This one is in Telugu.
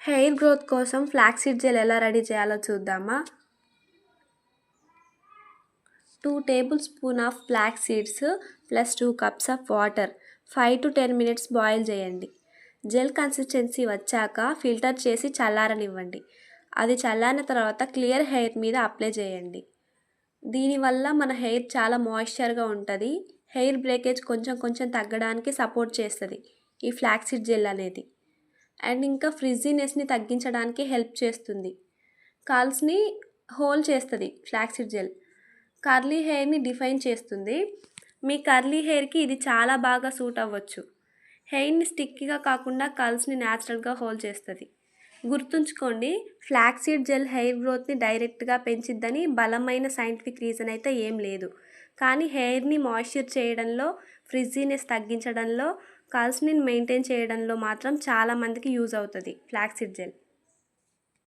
హెయిర్ గ్రోత్ కోసం ఫ్లాక్సీడ్ జెల్ ఎలా రెడీ చేయాలో చూద్దామా. 2 tablespoons of flax seeds plus 2 cups of water 5 to 10 minutes boil చేయండి. జెల్ కన్సిస్టెన్సీ వచ్చాక ఫిల్టర్ చేసి చల్లారనివ్వండి. అది చల్లారిన తర్వాత క్లియర్ హెయిర్ మీద అప్లై చేయండి. దీనివల్ల మన హెయిర్ చాలా మాయిశ్చర్గా ఉంటుంది. హెయిర్ బ్రేకేజ్ కొంచెం కొంచెం తగ్గడానికి సపోర్ట్ చేస్తుంది ఈ ఫ్లాక్సీడ్ జెల్ అనేది. అండ్ ఇంకా ఫ్రిజ్జీనెస్ని తగ్గించడానికి హెల్ప్ చేస్తుంది. కాల్స్ని హోల్డ్ చేస్తుంది ఫ్లాక్సీడ్ జెల్. కర్లీ హెయిర్ని డిఫైన్ చేస్తుంది. మీ కర్లీ హెయిర్కి ఇది చాలా బాగా సూట్ అవ్వచ్చు. హెయిర్ని స్టిక్కీగా కాకుండా కర్ల్స్ని న్యాచురల్గా హోల్డ్ చేస్తుంది. గుర్తుంచుకోండి, ఫ్లాక్సీడ్ జెల్ హెయిర్ గ్రోత్ని డైరెక్ట్గా పెంచిద్దని బలమైన సైంటిఫిక్ రీజన్ అయితే ఏం లేదు. కానీ హెయిర్ని మాయిశ్చర్ చేయడంలో, ఫ్రిజ్జీనెస్ తగ్గించడంలో, కర్ల్స్ని మెయింటైన్ చేయడంలో మాత్రం చాలామందికి యూజ్ అవుతుంది ఫ్లాక్సీడ్ జెల్.